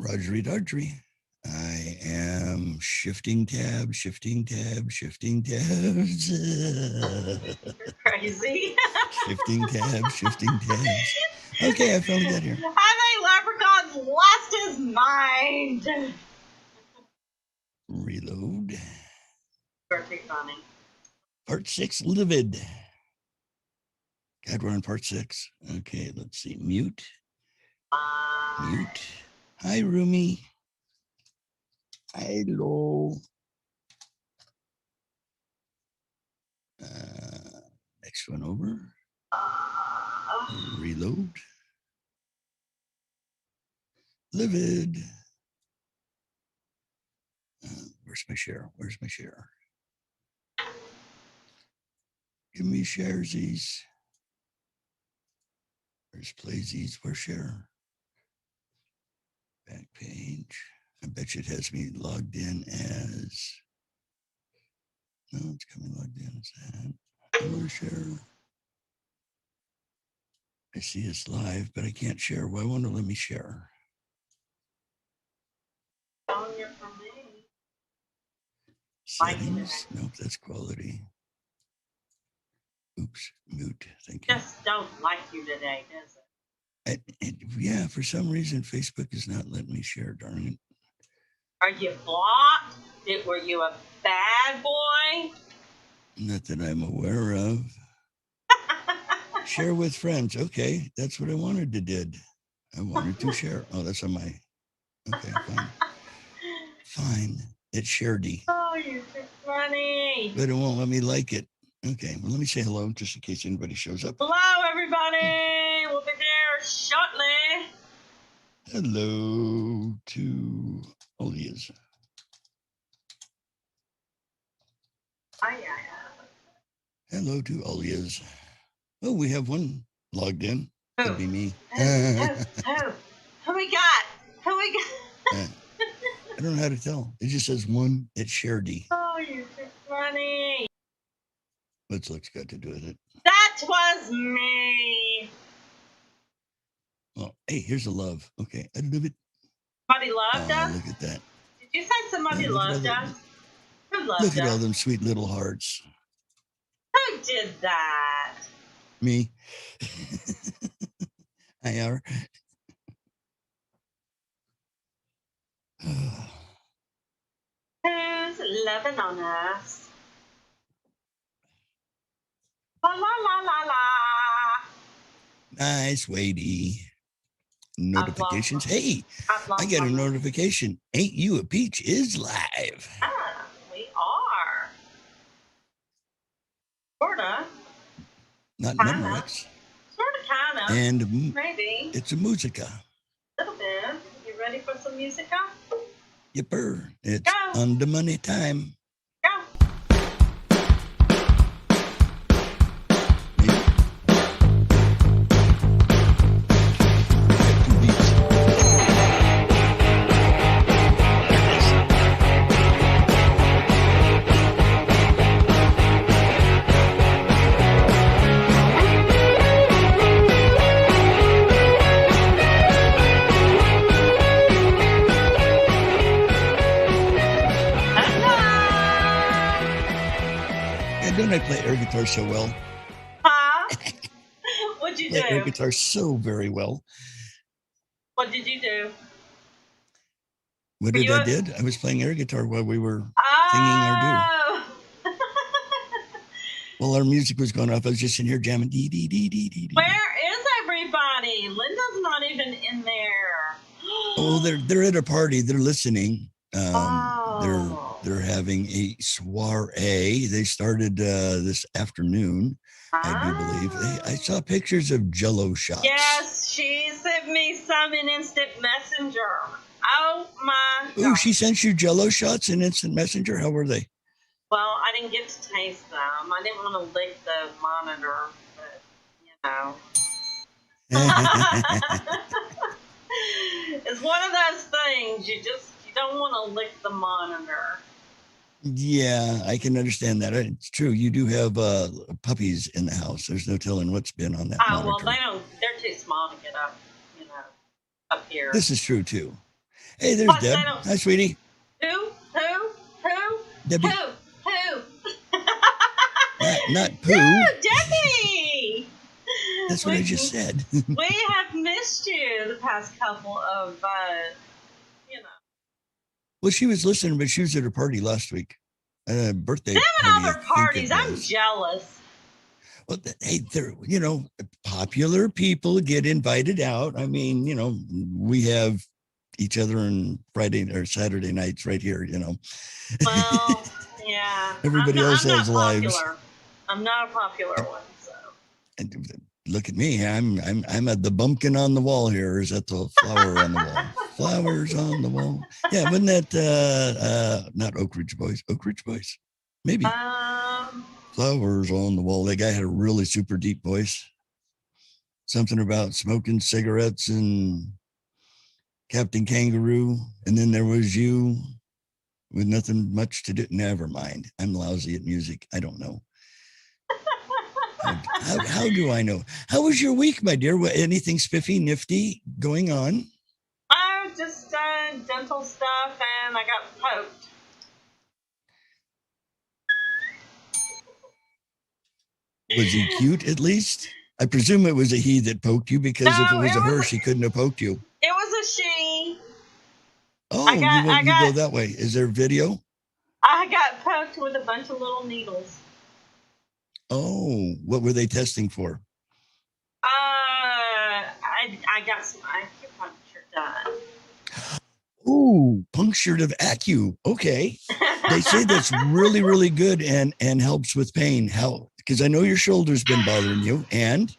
Rogery Dodgery. I am shifting tabs. Crazy. Shifting tabs. Okay, I finally got here. I think Leprechaun's lost his mind. Reload. Pretty funny. Part 6, Livid. God, we're on part 6. Okay, let's see. Mute. Mute. Hi, Rumi. Hello. Next one over. Reload. Livid. Where's my share? Give me sharesies. Where's playsies? Where's share? Back page. I bet you it has me logged in as. No, it's coming logged in as that. Where's share? I see it's live, but I can't share. Why won't it let me share? Settings. Nope, that's quality. Oops, mute. Thank you. Just don't like you today, does it? Yeah, for some reason, Facebook is not letting me share, darn it. Are you blocked? Were you a bad boy? Not that I'm aware of. Share with friends. Okay, that's what I wanted to did. I wanted to share. Oh, that's on my. Okay, fine. Fine. It's Sharedy. Oh, you're so funny. But it won't let me like it. Okay, well, let me say hello just in case anybody shows up. Hello, everybody. We'll be there shortly. Hello to Olias. Hello to Olias. Oh, we have one logged in. Could be me. Who we got? I don't know how to tell. It just says one. It's Sharedy. Oh, you're so funny. What's looks got to do with it? That was me. Oh, hey, here's a love. Okay, I love it. Somebody loved us? Look at that. Did you say somebody loved us? Who loved us? Look at all them sweet little hearts. Who did that? Me. I are. Who's loving on us? La la la la la. Nice, Wadey. Notifications. Hey, I got a notification. Ain't You a Peach is live. Ah, we are. Sorta. Not Memorex. Sorta, kinda. And maybe. It's a musica. A little bit. You ready for some musica? Yipper. It's on the money time. Go. Don't I play air guitar so well? Huh? What'd you do? Play air guitar so very well. What did you do? What did I did? I was playing air guitar while we were singing our do. While our music was going off, I was just in here jamming. Dee, dee, dee, dee, dee, dee. Where is everybody? Linda's not even in there. Oh, they're at a party. They're listening. They're having a soiree. They started this afternoon, I do believe. I saw pictures of Jell-O shots. Yes, she sent me some in Instant Messenger. Oh my God. Oh, she sent you Jell-O shots in Instant Messenger? How were they? Well, I didn't get to taste them. I didn't want to lick the monitor, but you know. It's one of those things you don't want to lick the monitor. Yeah, I can understand that. It's true. You do have puppies in the house. There's no telling what's been on that monitor. Well, they're too small to get up, up here. This is true too. Hey, there's Plus, Deb. they don't. Hi, sweetie. Who? Debbie. Who? Not No, poo. Debbie. That's what I just said. We have missed you the past couple of, you know. Well, she was listening, but she was at her party last week. Birthday Them and party. other parties. I'm jealous. Well, hey, they're, popular people get invited out. I mean, we have each other on Friday or Saturday nights right here, Well, yeah. Everybody else has lives. I'm not a popular one, so. And look at me. I'm at the bumpkin on the wall here. Or is that the flower on the wall? Flowers on the wall. Yeah, wasn't that not Oak Ridge Boys? Oak Ridge Boys? Maybe. Flowers on the wall. That guy had a really super deep voice. Something about smoking cigarettes and Captain Kangaroo. And then there was you with nothing much to do. Never mind. I'm lousy at music. I don't know. How do I know? How was your week, my dear? Anything spiffy, nifty going on? Just dental stuff, and I got poked. Was he cute at least? I presume it was a he that poked you, because if it was a her, she couldn't have poked you. It was a she. Oh, you go that way. Is there video? I got poked with a bunch of little needles. Oh, what were they testing for? I got some acupuncture done. Ooh, punctured of acu. Okay. They say that's really, really good and helps with pain. How? Because I know your shoulder's been bothering you. And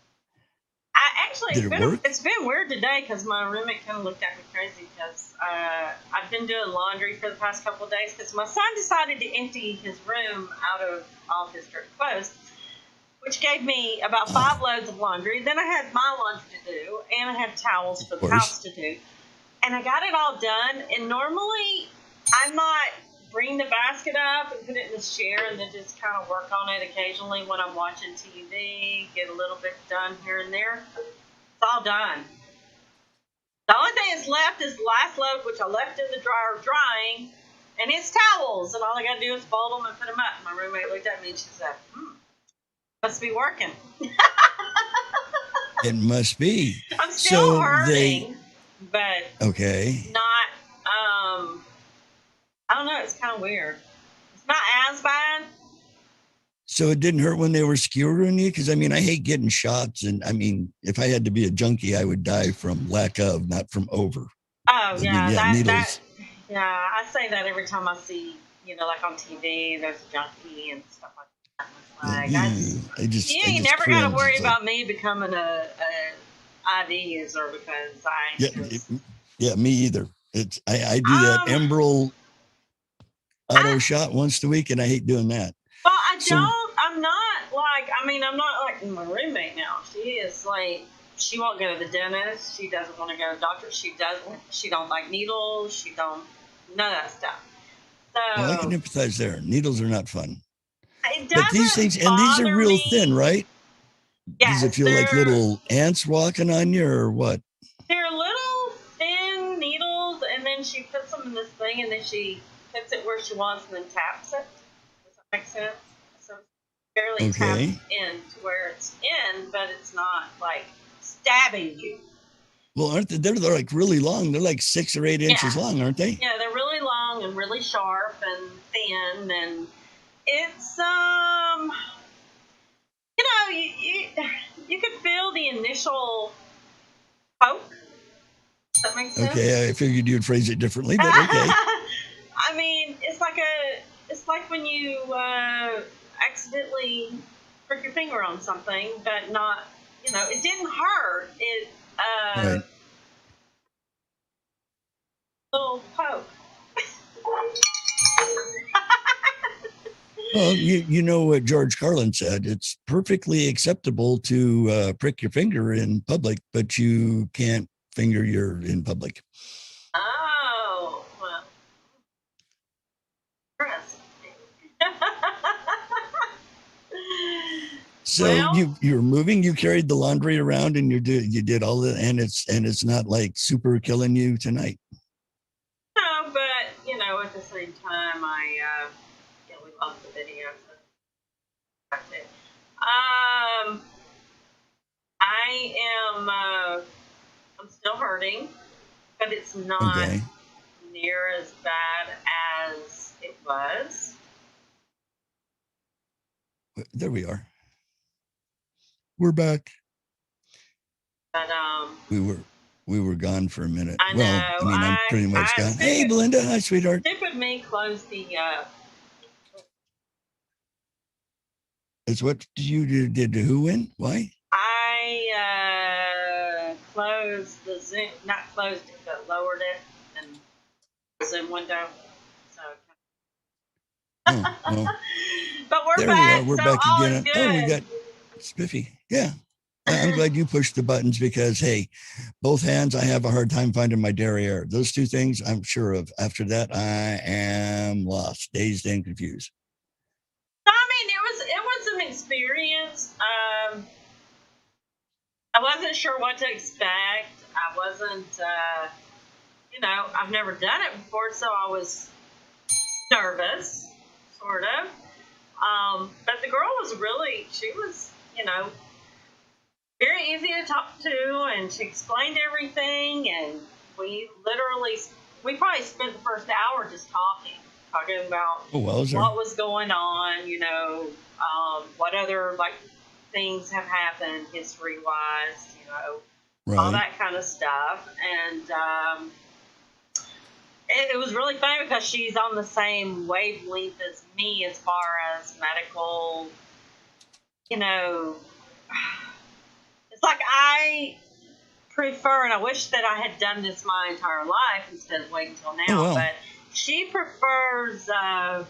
it's been weird today because my roommate kind of looked at me crazy because I've been doing laundry for the past couple of days because my son decided to empty his room out of all his dirty clothes, which gave me about 5 loads of laundry. Then I had my laundry to do, and I had towels for the house to do. And I got it all done. And normally I might bring the basket up and put it in the chair and then just kind of work on it occasionally when I'm watching TV, get a little bit done here and there. It's all done. The only thing that's left is the last load, which I left in the dryer drying, and it's towels. And all I got to do is fold them and put them up. My roommate looked at me and she said, must be working. It must be. I'm still hurting, but okay. Not, I don't know. It's kind of weird. It's not as bad. So it didn't hurt when they were skewering you? Because, I mean, I hate getting shots. And, I mean, if I had to be a junkie, I would die from lack of, not from over. Oh, yeah. Needles. Yeah, I say that every time I see, like on TV, there's a junkie and stuff like that. You never got to worry about me becoming a IV user because Yeah, me either. I do that Enbrel auto shot once a week, and I hate doing that. Well, I'm not like my roommate now. She is like, she won't go to the dentist. She doesn't want to go to the doctor. She don't like needles. She don't, none of that stuff. So well, I can empathize there. Needles are not fun. But these things, and these are real thin, right? Yeah. Does it feel like little ants walking on you, or what? They're little thin needles, and then she puts them in this thing, and then she puts it where she wants, and then taps it. Does that make sense? So it's barely tapped in to where it's in, but it's not like stabbing you. Well, aren't they? They're like really long. They're like 6 or 8 inches long, aren't they? Yeah, they're really long and really sharp and thin, and it's you could feel the initial poke. Does that make sense? Okay, I figured you'd phrase it differently, but okay. I mean, it's like when you accidentally prick your finger on something, but not, it didn't hurt. It right. Little poke. Well, you know what George Carlin said. It's perfectly acceptable to prick your finger in public, but you can't finger in public. Oh, well. So you're moving. You carried the laundry around, and you did all that, and it's not like super killing you tonight. same time, yeah, we love the video. So that's it. I am, I'm still hurting, but it's not Okay. near as bad as it was. There we are. We're back. But we were gone for a minute. I know. Well, I mean, I'm pretty much gone. Hey, Belinda. Hi, sweetheart. Stupid me closed the. It's what you did to who win? Why? I closed the Zoom, not closed it, but lowered it and the Zoom window. So. Oh, well, but we're there back. we are. We're so back all again. is good. Oh, we got Spiffy. Yeah. I'm glad you pushed the buttons because, hey, both hands, I have a hard time finding my derriere. Those two things I'm sure of. After that, I am lost, dazed, and confused. I mean, it was an experience. I wasn't sure what to expect. I wasn't, I've never done it before, so I was nervous, sort of. But the girl was she was, very easy to talk to, and she explained everything, and we probably spent the first hour just talking about what was going on, what other things have happened history wise, right. all that kind of stuff. And it was really funny because she's on the same wavelength as me as far as medical, it's like I prefer, and I wish that I had done this my entire life instead of waiting until now, but she prefers, I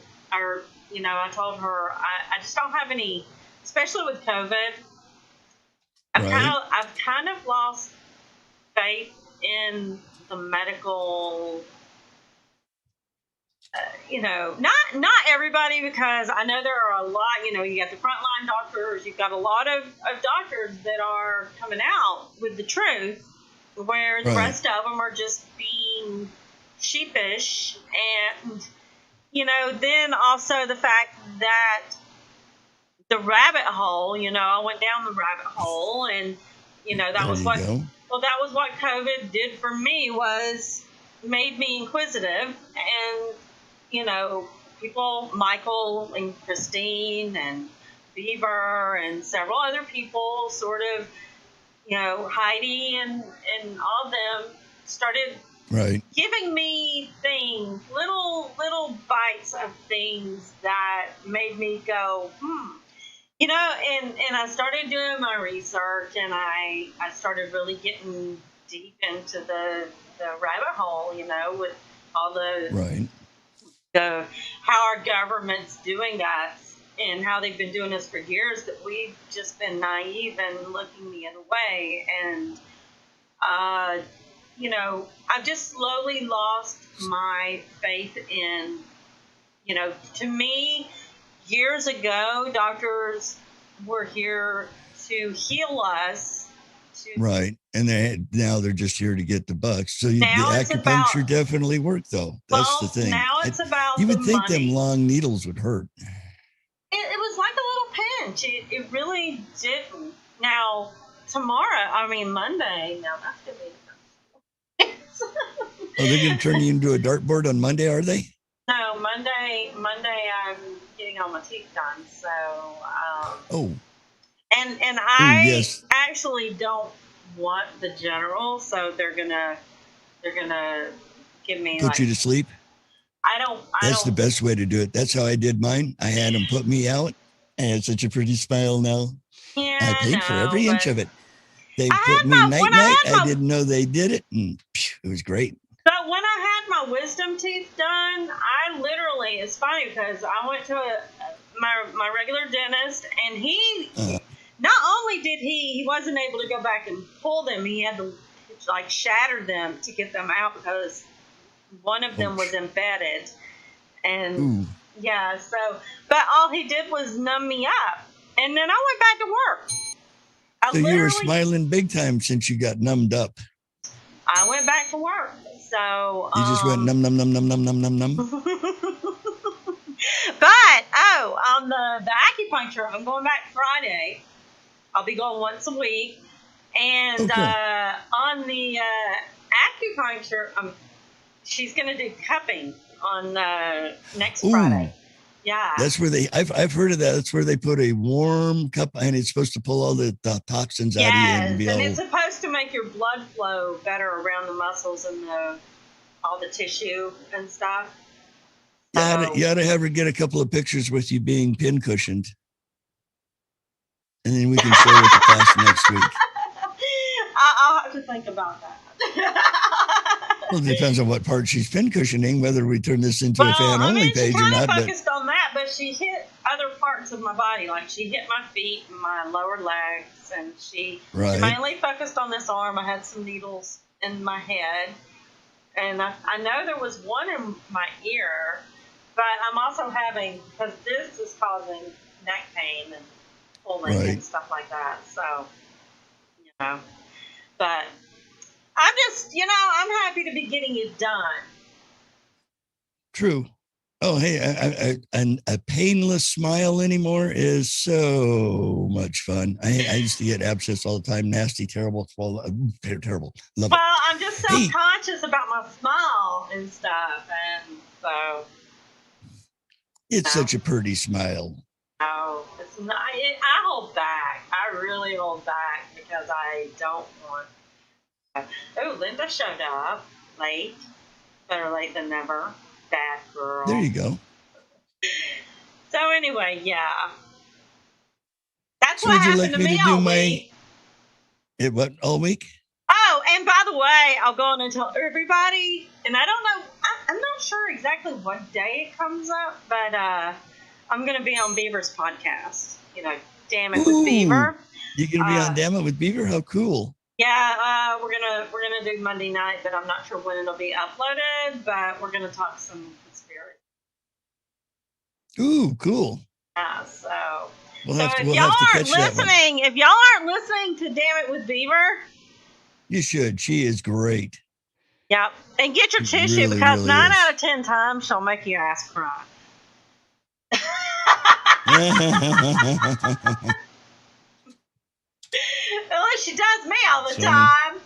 told her, I just don't have any, especially with COVID, I've kind of lost faith in the medical, not everybody, because I know there are a lot, you got the frontline doctors, you've got a lot of doctors that are coming out with the truth, where the rest of them are just being sheepish. And, then also the fact that the rabbit hole, I went down the rabbit hole, and, that was what COVID did for me, was made me inquisitive. And people, Michael and Christine and Beaver and several other people, sort of, Heidi and all of them started giving me things, little bites of things that made me go, and I started doing my research, and I started really getting deep into the rabbit hole, with all the how our government's doing that, and how they've been doing this for years, that we've just been naive and looking the other way. And I've just slowly lost my faith in, to me, years ago, doctors were here to heal us. Right. And now they're just here to get the bucks. So the acupuncture definitely worked, though. That's the thing. Now it's about you would think money. them long needles would hurt. It was like a little pinch. It really didn't. Now, Monday, now that's going to be they're going to turn you into a dartboard on Monday, are they? No, Monday I'm getting all my teeth done. So, And I actually don't want the general, so they're gonna give me put you to sleep. That's the best way to do it. That's how I did mine. I had them put me out. I had such a pretty smile now. Yeah, I paid for every inch of it. They put me night. I didn't know they did it, and it was great. But when I had my wisdom teeth done, I literally, it's funny because I went to my regular dentist, and he. Not only did he wasn't able to go back and pull them, he had to shatter them to get them out because one of them was embedded. And but all he did was numb me up. And then I went back to work. So you were smiling big time since you got numbed up. I went back to work. So You just went num num num num num num num num. But on the acupuncture, I'm going back Friday. I'll be going once a week, and cool. on the acupuncture, she's going to do cupping on next Friday. Yeah, that's where I've heard of that. That's where they put a warm cup, and it's supposed to pull all the toxins out of you. And it's supposed to make your blood flow better around the muscles and all the tissue and stuff. You ought to have her get a couple of pictures with you being pin cushioned, and then we can share with the class next week. I'll have to think about that. Well, it depends on what part she's pin cushioning, whether we turn this into a fan only page or not. She focused on that, but she hit other parts of my body. Like she hit my feet and my lower legs, and she mainly focused on this arm. I had some needles in my head, and I know there was one in my ear, but I'm also having, because this is causing neck pain and pulling and stuff like that. So, but I'm just, I'm happy to be getting it done. True. Oh, hey, a painless smile anymore is so much fun. I used to get abscess all the time. Nasty, terrible, terrible. Love it. Well, I'm just self-conscious about my smile and stuff, and so. It's such a pretty smile. Oh, it's not. I hold back. I really hold back because I don't want. Oh, Linda showed up late. Better late than never. Bad girl. There you go. So anyway, yeah. That's what happened to me all week. What, all week? Oh, and by the way, I'll go on and tell everybody, and I don't know, I'm not sure exactly what day it comes up, but I'm going to be on Beaver's podcast. Damn It with Beaver. You're going to be on Damn It with Beaver? How cool. Yeah, we're gonna do Monday night, but I'm not sure when it'll be uploaded. But we're gonna talk some conspiracy. Ooh, cool. Yeah, so if y'all aren't listening to Damn It with Beaver, you should. She is great. Yep, and get your tissue because 9 out of 10 times she'll make your ass cry. At least she does me all the time.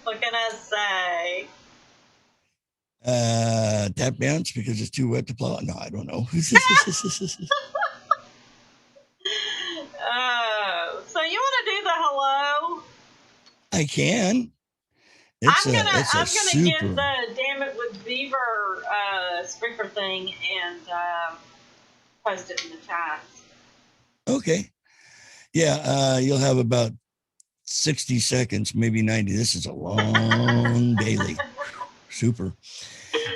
What can I say? Tap dance because it's too wet to plow. No, I don't know. So you want to do the hello? I can. I'm gonna get the Damn It with Beaver speaker thing and post it in the chat. Okay. Yeah, you'll have about 60 seconds, maybe 90. This is a long daily. Super.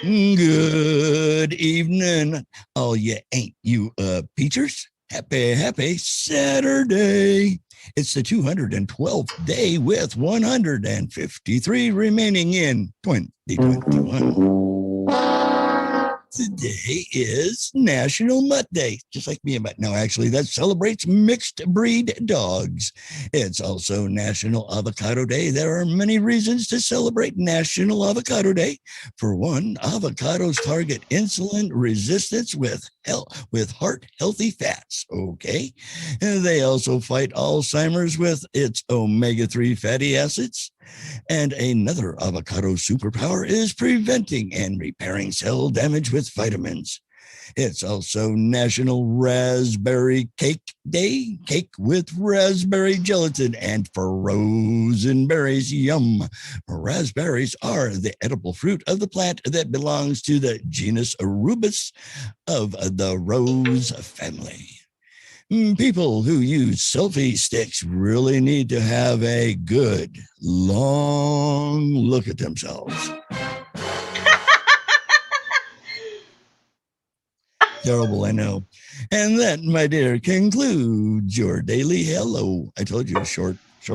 Good evening, all you ain't you Peachers. Happy Saturday. It's the 212th day with 153 remaining in 2021. Today is National Mutt Day, just like me and Mutt. No, actually, that celebrates mixed breed dogs. It's also National Avocado Day. There are many reasons to celebrate National Avocado Day. For one, avocados target insulin resistance with heart-healthy fats, okay? And they also fight Alzheimer's with its omega-3 fatty acids. And another avocado superpower is preventing and repairing cell damage with vitamins. It's also National Raspberry Cake Day, cake with raspberry gelatin and frozen berries. Yum. Raspberries are the edible fruit of the plant that belongs to the genus Rubus of the rose family. People who use selfie sticks really need to have a good, long look at themselves. Terrible, I know. And that, my dear, concludes your daily hello. I told you, short. That's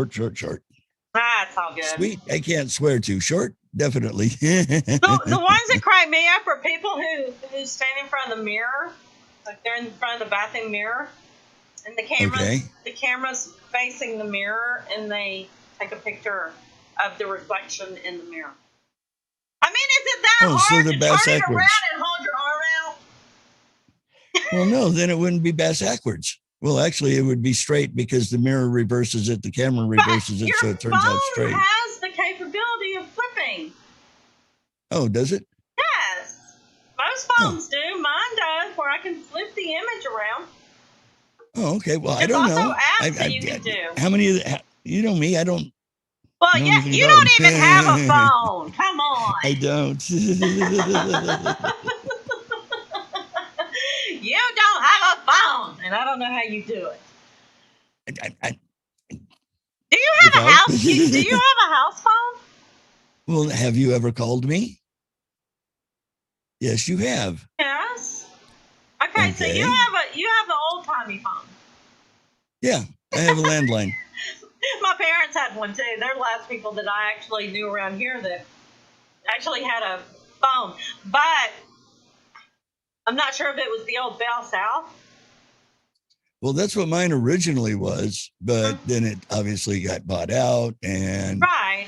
all good. Sweet. I can't swear too short. Definitely. The ones that crack me up are people who stand in front of the mirror, like they're in front of the bathroom mirror, And the camera's facing the mirror, and they take a picture of the reflection in the mirror. I mean, is it that hard to turn it around and hold your arm out? Well, no, then it wouldn't be backwards. Well, actually, it would be straight because the mirror reverses it, the camera reverses it, so it turns out straight. Your phone has the capability of flipping. Oh, does it? Yes. Most phones do. Mine does, where I can flip the image around. Oh, okay. Well, There's I don't also know. apps that you can do. How many? You know me. I don't. Well, yeah, you don't even have a phone. Come on. I don't. You don't have a phone, and I don't know how you do it. Do you have a house? Do you have a house phone? Well, have you ever called me? Yes, you have. Yes. Okay, so you have the old timey phone. Yeah, I have a landline. My parents had one too. They're the last people that I actually knew around here that actually had a phone. But I'm not sure if it was the old Bell South. Well, that's what mine originally was, but then it obviously got bought out, and right.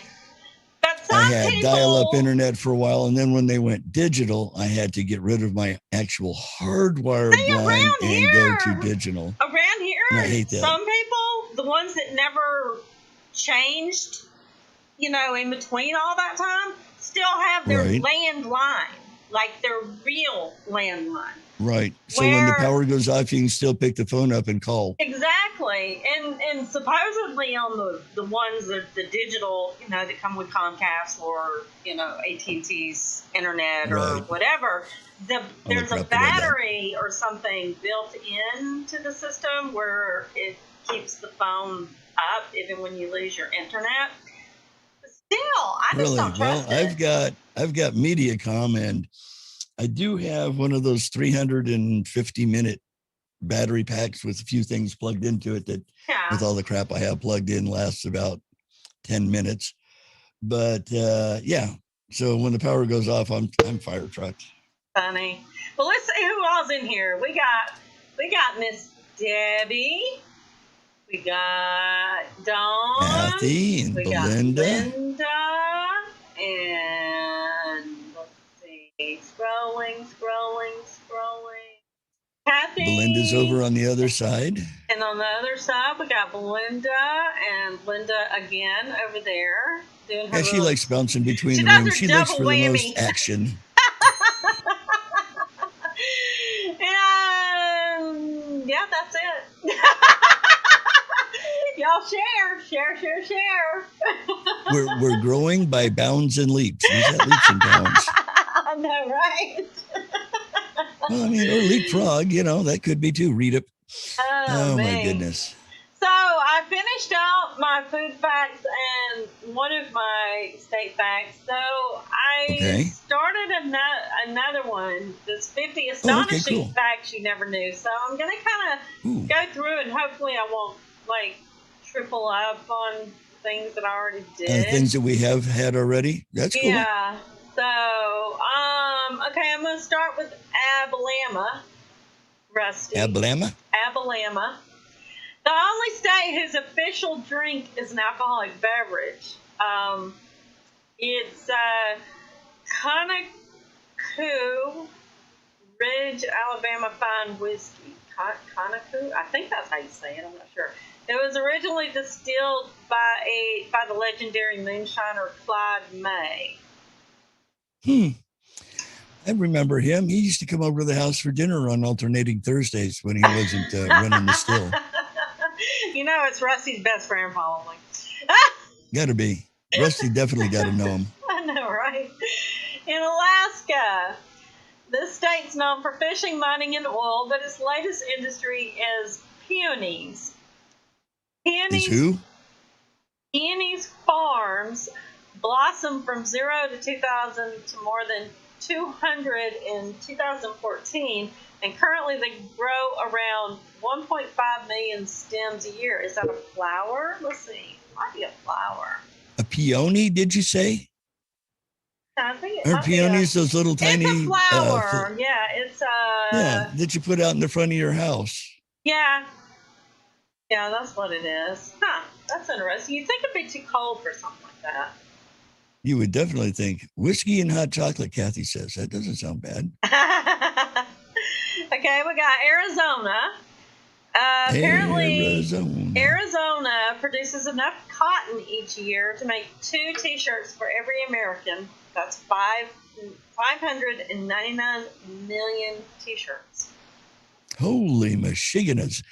But I had dial-up internet for a while, and then when they went digital, I had to get rid of my actual hardwired line and go to digital. Around here, and I hate that. Some people, the ones that never changed, in between all that time, still have their landline, like their real landline. Right. So when the power goes off, you can still pick the phone up and call. Exactly. And supposedly on the ones that the digital, that come with Comcast or, AT&T's internet or whatever, there's a battery or something built into the system where it keeps the phone up even when you lose your internet. But still, I just don't trust it. I've got Mediacom, and I do have one of those 350-minute battery packs with a few things plugged into it that, with all the crap I have plugged in, lasts about 10 minutes. But so when the power goes off, I'm fire trucked. Funny. Well, let's see who all's in here. We got Miss Debbie. We got Dawn. Kathy and Belinda. And scrolling. Kathy. Belinda's over on the other side. And on the other side, we got Belinda and Linda again over there. Doing her she likes bouncing between the rooms. She looks for the most action. Yeah, that's it. Y'all share. We're growing by bounds and leaps. Is that leaps and bounds? I know, right? Well, I mean, or leapfrog, that could be too. Read it. Oh my goodness. So I finished out my food facts and one of my state facts. So I started another one. This 50 astonishing facts you never knew. So I'm going to kind of go through, and hopefully I won't triple up on things that I already did. And things that we have had already. That's cool. Yeah. So, okay, I'm going to start with Abilama, Rusty. Abilama? Abilama. The only state whose official drink is an alcoholic beverage. It's Conaco Ridge, Alabama Fine Whiskey. Conaco? I think that's how you say it. I'm not sure. It was originally distilled by the legendary moonshiner Clyde May. I remember him. He used to come over to the house for dinner on alternating Thursdays when he wasn't running the still. It's Rusty's best friend, probably. Gotta be. Rusty definitely got to know him. I know, right? In Alaska, this state's known for fishing, mining, and oil, but its latest industry is peonies. Is who? Peonies farms blossomed from 0 to 2000 to more than 200 in 2014, and currently they grow around 1.5 million stems a year. Is that a flower? Let's see. Might be a flower. A peony, did you say? I think it Are peonies those little tiny... It's a flower. Yeah, it's that you put out in the front of your house. Yeah. Yeah, that's what it is. Huh. That's interesting. You'd think it'd be too cold for something like that. You would definitely think whiskey and hot chocolate, Kathy says. That doesn't sound bad. Okay, we got Arizona. Apparently, Arizona. Arizona produces enough cotton each year to make 2 T-shirts for every American. That's 599 million T-shirts. Holy Michiganers.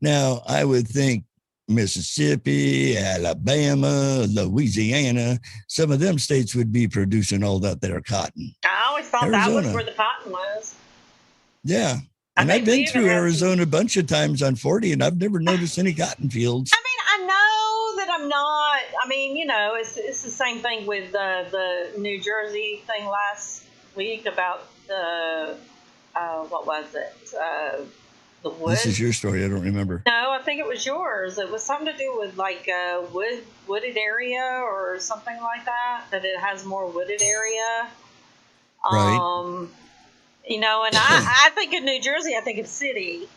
Now, I would think Mississippi, Alabama, Louisiana, some of them states would be producing all that there cotton. I always thought that was where the cotton was. Yeah. And I've been through Arizona a bunch of times on 40, and I've never noticed any cotton fields. I mean, I know that I'm not. I mean, it's the same thing with the New Jersey thing last week about the what was it? The wood. This is your story. I don't remember. No, I think it was yours. It was something to do with like a wooded area or something like that. That it has more wooded area. Right. And I think of New Jersey, I think of city.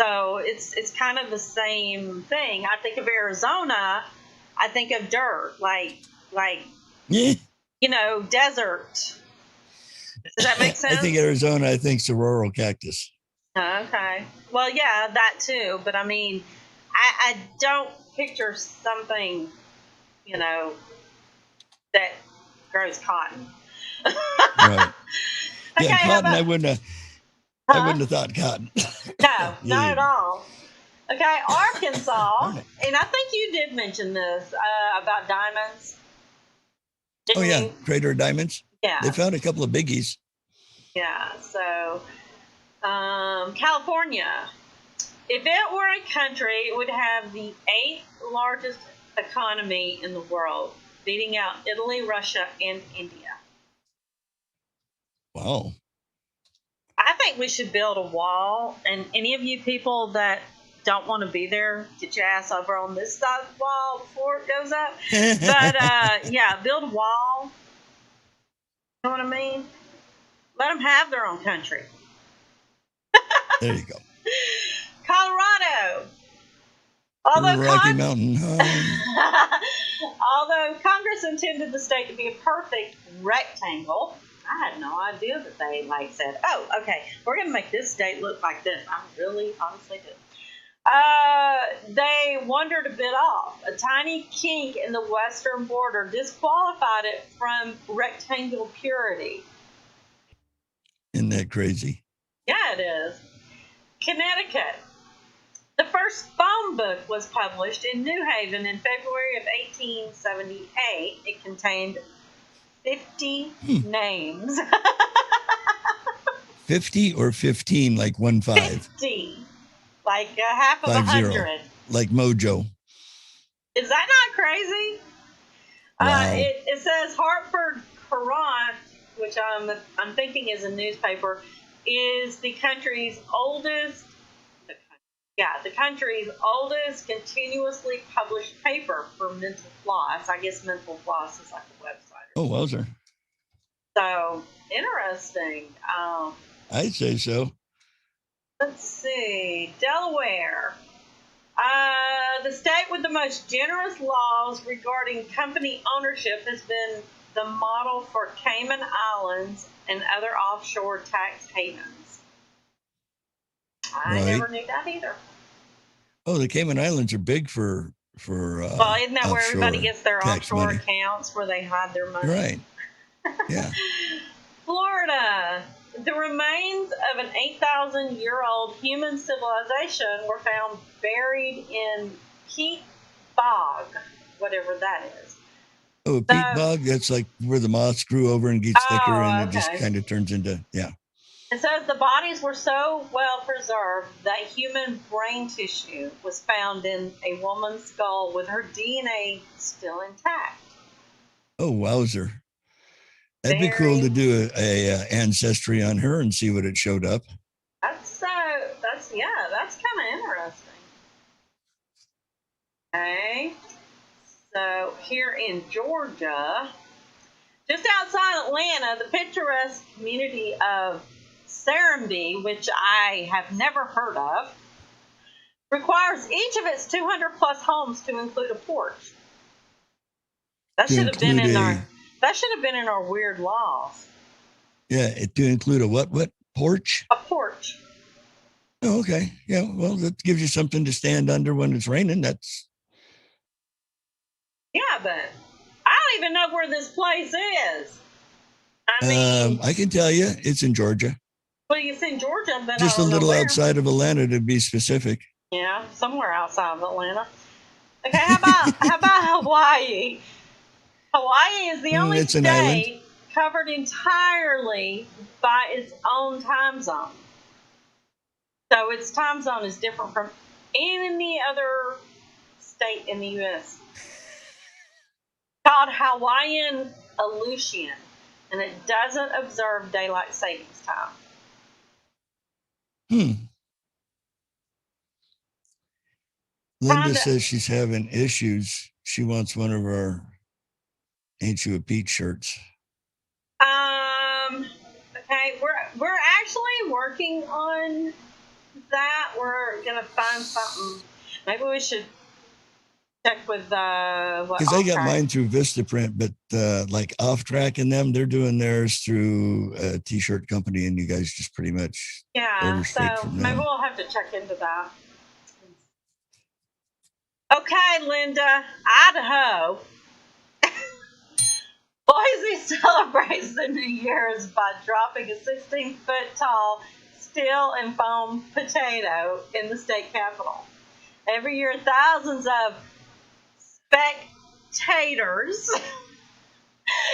So it's kind of the same thing. I think of Arizona, I think of dirt, like desert. Does that make sense? I think Arizona, I think saguaro cactus. Okay. Well, yeah, that too. But I mean, I don't picture something, that grows cotton. Right. Okay, yeah, cotton. I wouldn't have thought cotton. No, not at all. Okay, Arkansas, and I think you did mention this about diamonds. Didn't you? Crater of diamonds. Yeah, they found a couple of biggies. Yeah, so California. If it were a country, it would have the 8th largest economy in the world, beating out Italy, Russia, and India. Wow. I think we should build a wall, and any of you people that don't want to be there, get your ass over on this side of the wall before it goes up. But, build a wall. You know what I mean? Let them have their own country. There you go. Colorado. Rocky Mountain. Although Congress intended the state to be a perfect rectangle, I had no idea that they said, "Oh, okay, we're going to make this state look like this." I really, honestly did. They wandered a bit off. A tiny kink in the western border disqualified it from rectangle purity. Isn't that crazy? Yeah, it is. Connecticut. The first phone book was published in New Haven in February of 1878. It contained 50 names. 50 or 15, like 1 5? 50. Like a half of 100. Like Mojo. Is that not crazy? Wow. It says Hartford Courant, which I'm thinking is a newspaper, is the country's oldest continuously published paper for mental floss. I guess mental floss is like a website. Oh, wowzer. So, interesting. I'd say so. Let's see. Delaware. The state with the most generous laws regarding company ownership has been the model for Cayman Islands and other offshore tax havens. I never knew that either. Oh, the Cayman Islands are big for well, isn't that where everybody gets their offshore money. Accounts where they hide their money? Right. Yeah. Florida. The remains of an 8,000-year-old human civilization were found buried in peat bog, whatever that is. Oh, a peat bog? That's like where the moss grew over and gets thicker and it just kind of turns into, yeah. It says the bodies were so well preserved that human brain tissue was found in a woman's skull with her DNA still intact. Oh, wowzer. That'd be cool to do a ancestry on her and see what it showed up. That's kind of interesting. Okay. So here in Georgia, just outside Atlanta, the picturesque community of Serenbe, which I have never heard of, requires each of its 200 plus homes to include a porch. That To should have been include in a- our. That should have been in our weird laws. Yeah, to include a what porch? A porch. Oh, okay. Yeah, well, that gives you something to stand under when it's raining. That's Yeah, but I don't even know where this place is. I mean, I can tell you, it's in Georgia, well, it's in Georgia, but just I a don't know little where. outside of Atlanta, to be specific. Yeah, somewhere outside of Atlanta. Okay, how about Hawaii? Hawaii is the only It's an island. state covered entirely by its own time zone. So its time zone is different from any other state in the U.S. Called Hawaiian Aleutian, and it doesn't observe daylight savings time. Linda Kinda. says she's having issues. She wants one of our Ain't You a Peach shirts. Okay, we're actually working on that. We're gonna find something. Maybe we should check with what. Because I got Off-Track. mine through Vistaprint, but like Off Track and them, they're doing theirs through a t-shirt company, and you guys just pretty much Yeah, order straight so from maybe them. we'll have to check into that. Okay, Linda, Idaho. Boise celebrates the New Year's by dropping a 16-foot tall steel and foam potato in the state capitol. Every year, thousands of spectators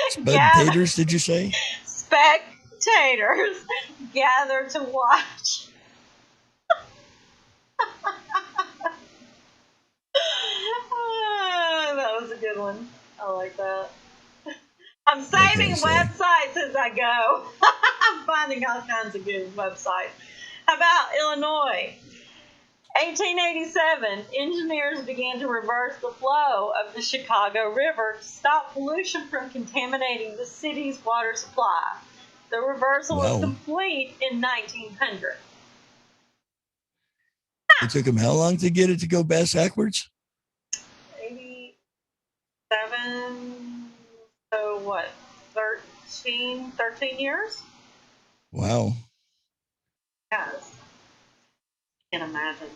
Spectators, did you say? spectators gather to watch. That was a good one. I like that. I'm saving Okay, so- websites as I go. I'm finding all kinds of good websites. How about Illinois? 1887, engineers began to reverse the flow of the Chicago River to stop pollution from contaminating the city's water supply. The reversal was Wow. complete in 1900. It took them how long to get it to go backwards? 87, so what, 13 years? Wow. Yes. Can't imagine.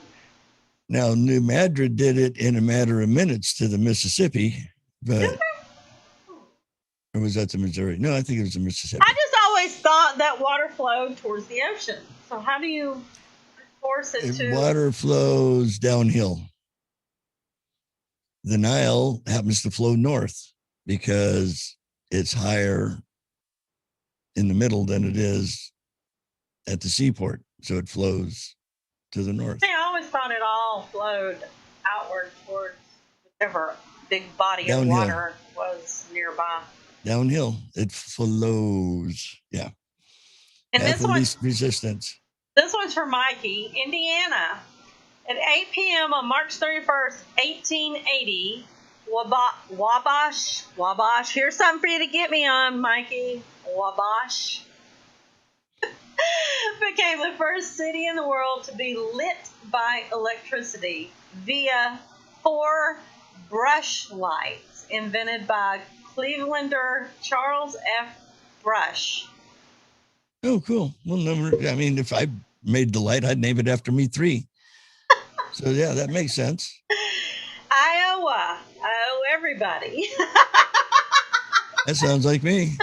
Now, New Madrid did it in a matter of minutes to the Mississippi, but or was that the Missouri? No, I think it was the Mississippi. I just always thought that water flowed towards the ocean. So how do you force it to? Water flows downhill. The Nile happens to flow north because it's higher in the middle than it is at the seaport. So it flows to the north. See, I always thought it all flowed outward towards whichever big body Downhill. of water was nearby. Downhill, it flows. Yeah. And Path this of one, least resistance. this one's for Mikey, Indiana. At 8 p.m. on March 31st, 1880, Wabash, here's something for you to get me on, Mikey. Wabash became the first city in the world to be lit by electricity via 4 brush lights invented by Clevelander Charles F. Brush. Oh, cool. Well, I mean, if I made the light, I'd name it after me 3. So yeah, that makes sense. Iowa. Oh, everybody. That sounds like me.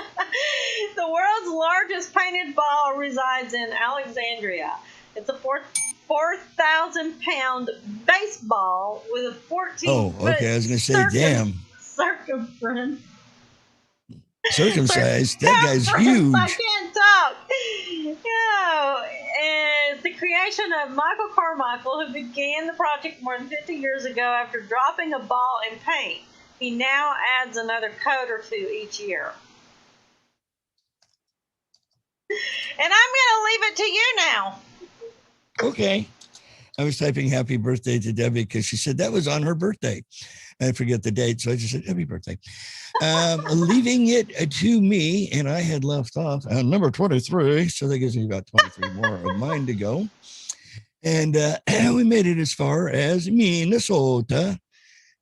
The world's largest painted ball resides in Alexandria. It's a 4,000-pound baseball with a 14 Oh, okay. I was going to say, damn. Circumference. Circumcised. That guy's huge. I can't talk. No, it's the creation of Michael Carmichael, who began the project more than 50 years ago after dropping a ball in paint. He now adds another coat or 2 each year. And I'm going to leave it to you now. Okay. I was typing happy birthday to Debbie because she said that was on her birthday. I forget the date, so I just said happy birthday. Leaving it to me, and I had left off number 23, so that gives me about 23 more of mine to go. And we made it as far as Minnesota,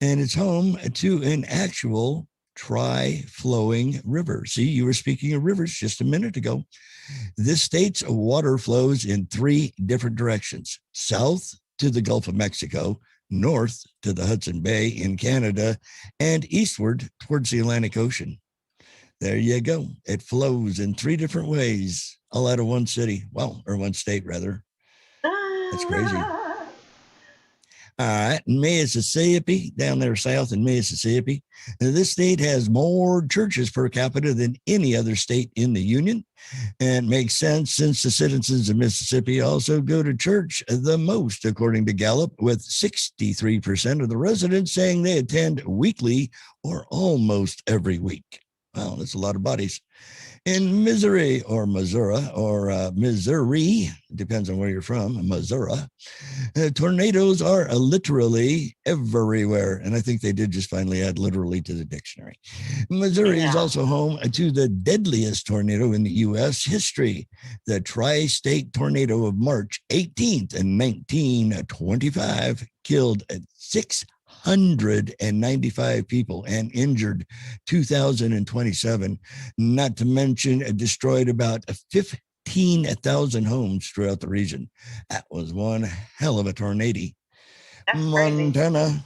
and it's home to an actual tri-flowing river. See, you were speaking of rivers just a minute ago. This state's water flows in 3 different directions: south to the Gulf of Mexico, north to the Hudson Bay in Canada, and eastward towards the Atlantic Ocean. There you go. It flows in 3 different ways, all out of one city. Well, or one state, rather. That's crazy. All right, Mississippi, down there south in Mississippi. This state has more churches per capita than any other state in the Union. And it makes sense since the citizens of Mississippi also go to church the most, according to Gallup, with 63% of the residents saying they attend weekly or almost every week. Wow, that's a lot of bodies. In Missouri, Missouri, depends on where you're from, Missouri, tornadoes are literally everywhere. And I think they did just finally add literally to the dictionary. Missouri is also home to the deadliest tornado in the U.S. history. The tri-state tornado of March 18th in 1925 killed 695 people and injured 2,027, not to mention destroyed about 15,000 homes throughout the region. That was one hell of a tornado. That's Montana. Crazy.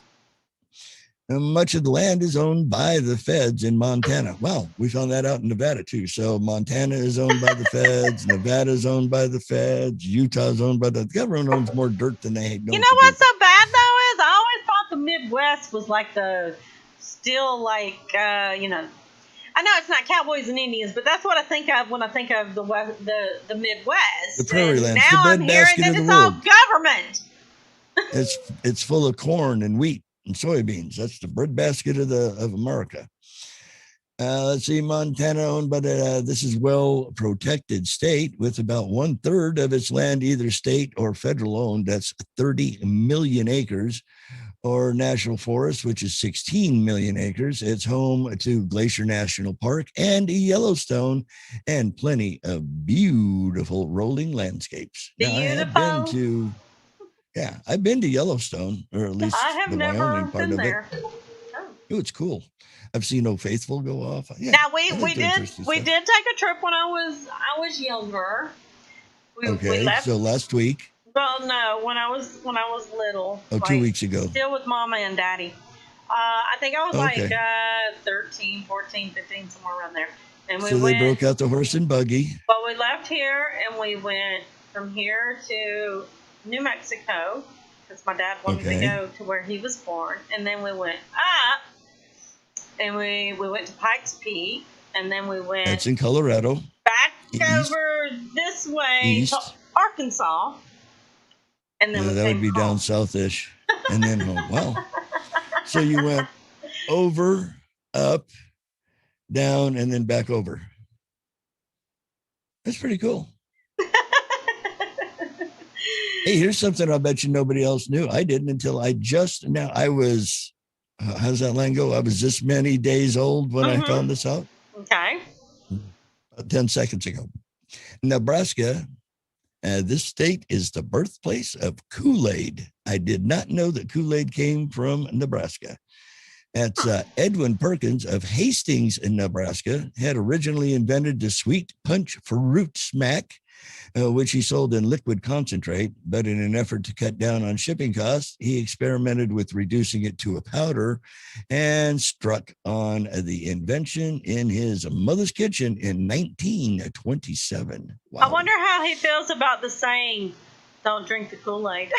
Much of the land is owned by the feds in Montana. Well, we found that out in Nevada too. So Montana is owned by the feds. Nevada is owned by the feds. Utah is owned by the government. Owns more dirt than they know. You know what's so bad though is I always thought the Midwest was like still like I know it's not cowboys and Indians, but that's what I think of when I think of the Midwest. The prairie lands. Now the I'm hearing that it's all government. It's full of corn and wheat and soybeans. That's the breadbasket of America. Let's see, Montana owned by this is well protected state with about 1/3 of its land either state or federal owned. That's 30 million acres, or national forest, which is 16 million acres. It's home to Glacier National Park and Yellowstone, and plenty of beautiful rolling landscapes. Now, I've been to Yellowstone, or at least I have the never Wyoming part been of there. it. Oh, it's cool. I've seen Old Faithful go off. Yeah, now we did take a trip when I was younger. We left. So last week. Well, no, when I was little. Oh, 2 weeks ago. Still with Mama and Daddy. I think I was like 13, 14, 15, somewhere around there. And they broke out the horse and buggy. But we left here and we went from here to New Mexico because my dad wanted to go to where he was born. And then we went up and we went to Pikes Peak. And then we went. That's in Colorado. Back over this way to Arkansas. And then that would be down southish, and then home. Wow. So you went over, up, down, and then back over. That's pretty cool. Hey, here's something I bet you nobody else knew. I didn't until I was, how does that line go? I was this many days old when I found this out. Okay. 10 seconds ago. Nebraska. This state is the birthplace of Kool-Aid. I did not know that Kool-Aid came from Nebraska. That's Edwin Perkins of Hastings in Nebraska had originally invented the sweet punch fruit smack, which he sold in liquid concentrate. But in an effort to cut down on shipping costs, he experimented with reducing it to a powder and struck on the invention in his mother's kitchen in 1927. Wow. I wonder how he feels about the saying, "Don't drink the Kool-Aid."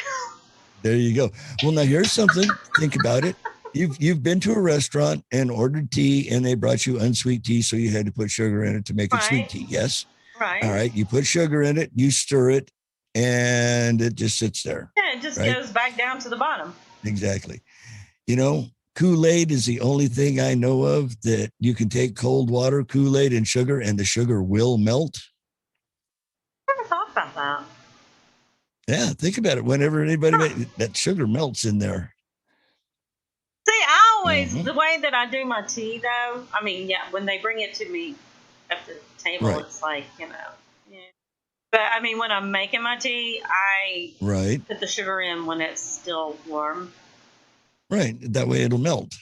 There you go. Well, now here's something. Think about it. You've been to a restaurant and ordered tea, and they brought you unsweet tea, so you had to put sugar in it to make it sweet tea. Yes. Right. All right. You put sugar in it, you stir it, and it just sits there. Yeah, it just goes back down to the bottom. Exactly. Kool-Aid is the only thing I know of that you can take cold water, Kool-Aid, and sugar, and the sugar will melt. I never thought about that. Yeah, think about it. Whenever anybody that sugar melts in there. See, I always the way that I do my tea, though. I mean, when they bring it to me at the table, it's like But I mean, when I'm making my tea, I Right. put the sugar in when it's still warm. Right. That way it'll melt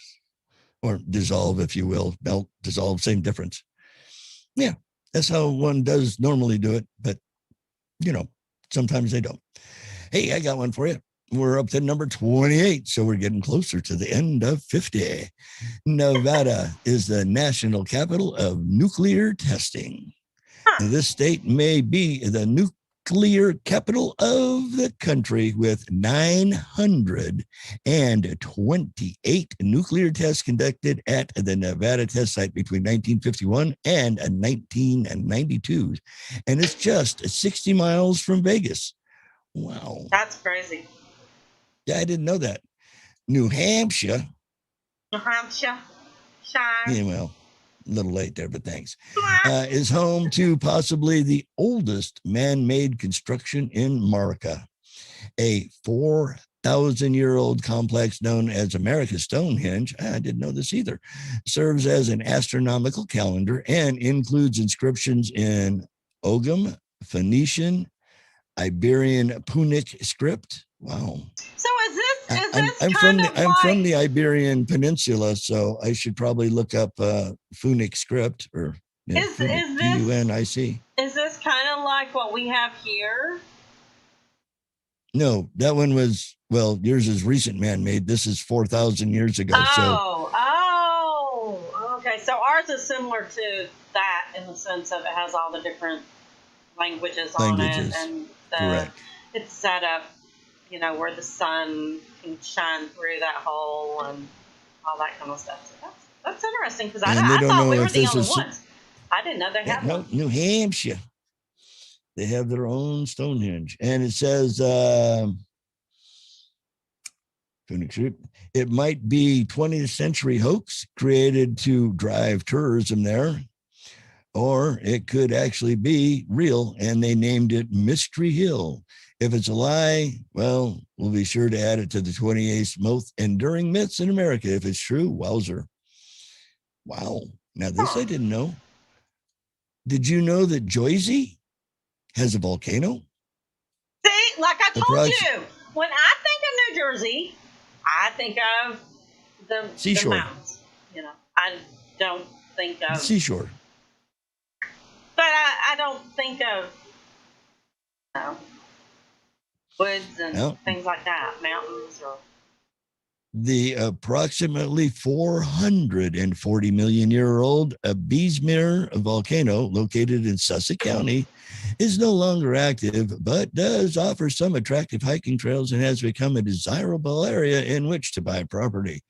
or dissolve, if you will. Melt, dissolve, same difference. Yeah. That's how one does normally do it. But, sometimes they don't. Hey, I got one for you. We're up to number 28. So we're getting closer to the end of 50. Nevada is the national capital of nuclear testing. This state may be the nuclear capital of the country with 928 nuclear tests conducted at the Nevada test site between 1951 and 1992. And it's just 60 miles from Vegas. Wow. That's crazy. Yeah, I didn't know that. New Hampshire. New Hampshire. Shire. Yeah, well, a little late there, but thanks. Is home to possibly the oldest man-made construction in America. A 4,000-year-old complex known as America's Stonehenge, I didn't know this either, serves as an astronomical calendar and includes inscriptions in Ogham, Phoenician, Iberian Punic script. Wow. So is this I'm from the Iberian Peninsula, so I should probably look up Punic script or Punic. Is this kind of like what we have here? No, that one was, well, yours is recent man-made. This is 4,000 years ago. Okay. So ours is similar to that in the sense of it has all the different languages. On it, and correct. It's set up, where the sun can shine through that hole and all that kind of stuff. So that's interesting because I thought we were the only ones. I didn't know they had one. New Hampshire. They have their own Stonehenge. And it says, it might be 20th century hoax created to drive tourism there, or it could actually be real, and they named it Mystery Hill. If it's a lie, well, we'll be sure to add it to the 28th most enduring myths in America. If it's true, wowzer. Wow. Now, this I didn't know. Did you know that Jersey has a volcano? See, like I told you, when I think of New Jersey, I think of the seashore. The mountains. I don't think of seashore. But I don't think of woods and things like that, mountains or. The approximately 440 million year old Beesmere volcano, located in Sussex County, is no longer active, but does offer some attractive hiking trails and has become a desirable area in which to buy property.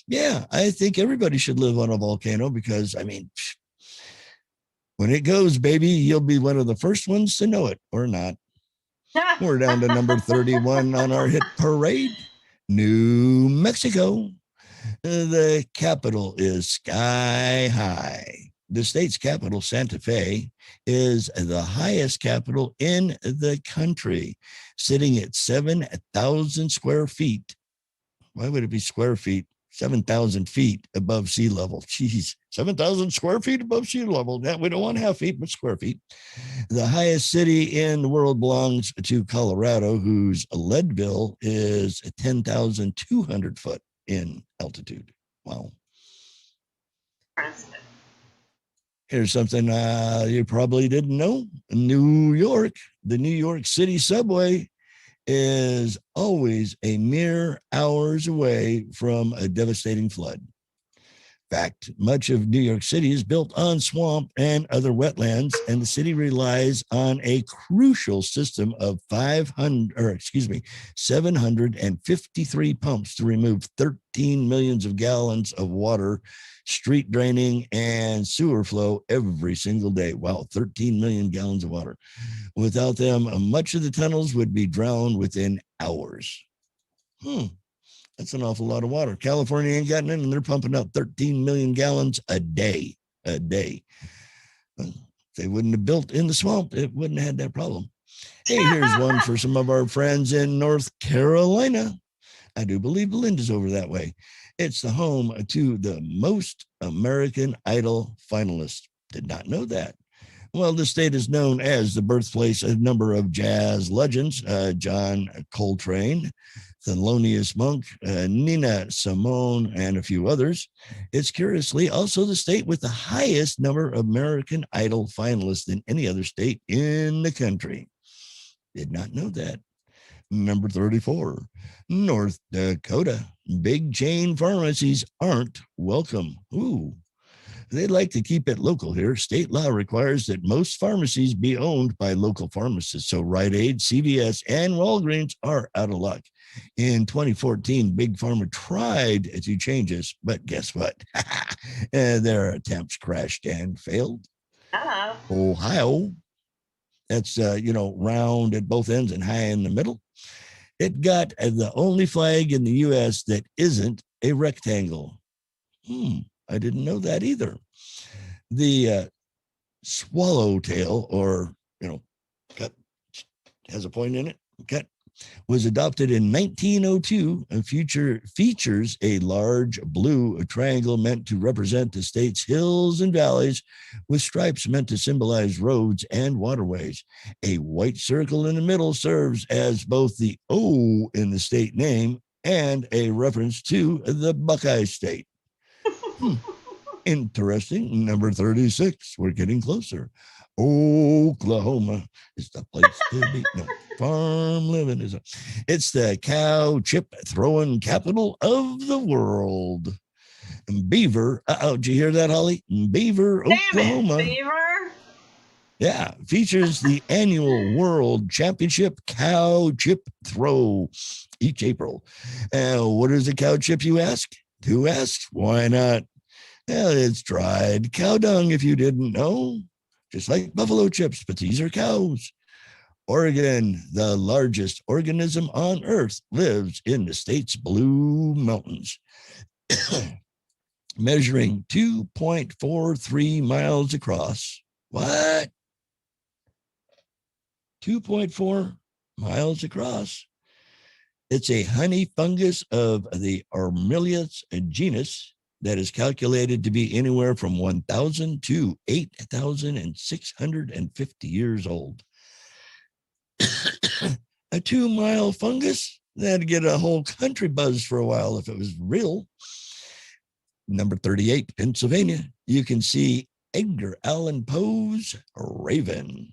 Yeah, I think everybody should live on a volcano because, when it goes, baby, you'll be one of the first ones to know it, or not. We're down to number 31 on our hit parade. New Mexico. The capital is sky high. The state's capital, Santa Fe, is the highest capital in the country, sitting at 7,000 square feet. Why would it be square feet? 7,000 feet above sea level. Jeez, 7,000 square feet above sea level. Now, we don't want half feet, but square feet. The highest city in the world belongs to Colorado, whose Leadville is 10,200 foot in altitude. Wow. Here's something you probably didn't know. New York, the New York City subway is always a mere hours away from a devastating flood. In fact, much of New York City is built on swamp and other wetlands, and the city relies on a crucial system of 753 pumps to remove 13 millions of gallons of water, street draining, and sewer flow every single day. Wow, 13 million gallons of water. Without them, much of the tunnels would be drowned within hours. That's an awful lot of water. California ain't gotten in, and they're pumping out 13 million gallons a day. If they wouldn't have built in the swamp, it wouldn't have had that problem. Hey, here's one for some of our friends in North Carolina. I do believe Belinda's over that way. It's the home to the most American Idol finalists. Did not know that. Well, the state is known as the birthplace of a number of jazz legends, John Coltrane, Thelonious Monk, Nina Simone, and a few others. It's curiously also the state with the highest number of American Idol finalists than any other state in the country. Did not know that. Number 34, North Dakota. Big chain pharmacies aren't welcome. Ooh. They'd like to keep it local here. State law requires that most pharmacies be owned by local pharmacists. So Rite Aid, CVS, and Walgreens are out of luck. In 2014, Big Pharma tried to change this, but guess what? Their attempts crashed and failed. Ohio, that's, round at both ends and high in the middle. It got the only flag in the U.S. that isn't a rectangle. I didn't know that either. The swallowtail, or, cut, has a point in it, cut, was adopted in 1902 and features a large blue triangle meant to represent the state's hills and valleys, with stripes meant to symbolize roads and waterways. A white circle in the middle serves as both the O in the state name and a reference to the Buckeye State. Interesting. Number 36. We're getting closer. Oklahoma is the place to be. No, farm living is. It's the cow chip throwing capital of the world. Beaver. Did you hear that, Holly? Beaver, Oklahoma. Beaver. Yeah, features the annual World Championship cow chip throw each April. What is a cow chip, you ask? Who asks? Why not? Well, it's dried cow dung, if you didn't know, just like buffalo chips, but these are cows. Oregon, the largest organism on Earth, lives in the state's Blue Mountains, measuring 2.43 miles across. What? 2.4 miles across. It's a honey fungus of the Armilla's genus that is calculated to be anywhere from 1,000 to 8,650 years old. A 2-mile fungus, that'd get a whole country buzzed for a while if it was real. Number 38, Pennsylvania. You can see Edgar Allan Poe's Raven.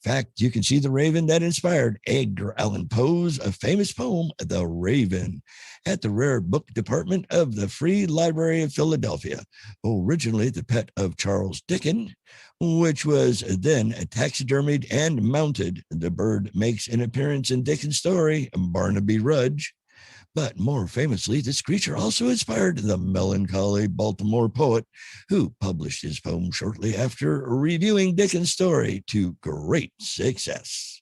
In fact, you can see the raven that inspired Edgar Allan Poe's famous poem, The Raven, at the Rare Book Department of the Free Library of Philadelphia, originally the pet of Charles Dickens, which was then taxidermied and mounted. The bird makes an appearance in Dickens' story, Barnaby Rudge. But more famously, this creature also inspired the melancholy Baltimore poet who published his poem shortly after reviewing Dickens' story to great success.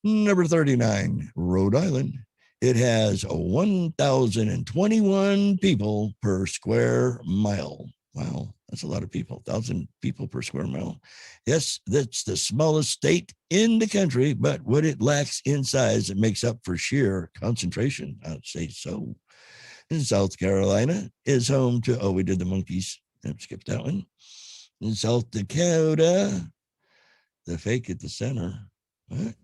Number 39, Rhode Island. It has 1,021 people per square mile. Wow, that's a lot of people, 1,000 people per square mile. Yes, that's the smallest state in the country, but what it lacks in size, it makes up for sheer concentration. I'd say so. In South Carolina is home to, we did the monkeys. Skip that one. In South Dakota, the fake at the center. What?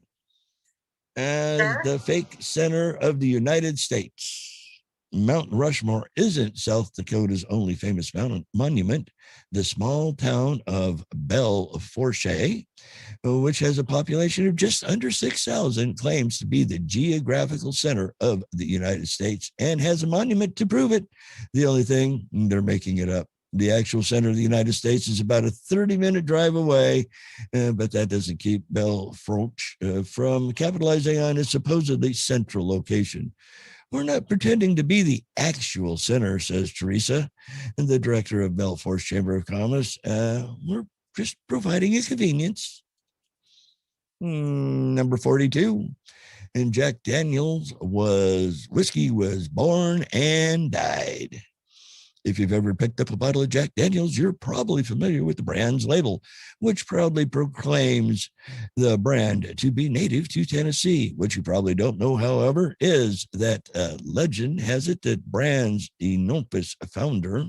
As the fake center of the United States. Mount Rushmore isn't South Dakota's only famous monument. The small town of Belfourche, which has a population of just under 6,000, claims to be the geographical center of the United States and has a monument to prove it. The only thing, they're making it up. The actual center of the United States is about a 30-minute drive away, but that doesn't keep Belfourche from capitalizing on its supposedly central location. We're not pretending to be the actual center, says Teresa, and the director of Belfourche Chamber of Commerce. We're just providing a convenience. Number 42, and Jack Daniel's whiskey was born and died. If you've ever picked up a bottle of Jack Daniel's, you're probably familiar with the brand's label, which proudly proclaims the brand to be native to Tennessee. What you probably don't know, however, is that legend has it that brand's enormous founder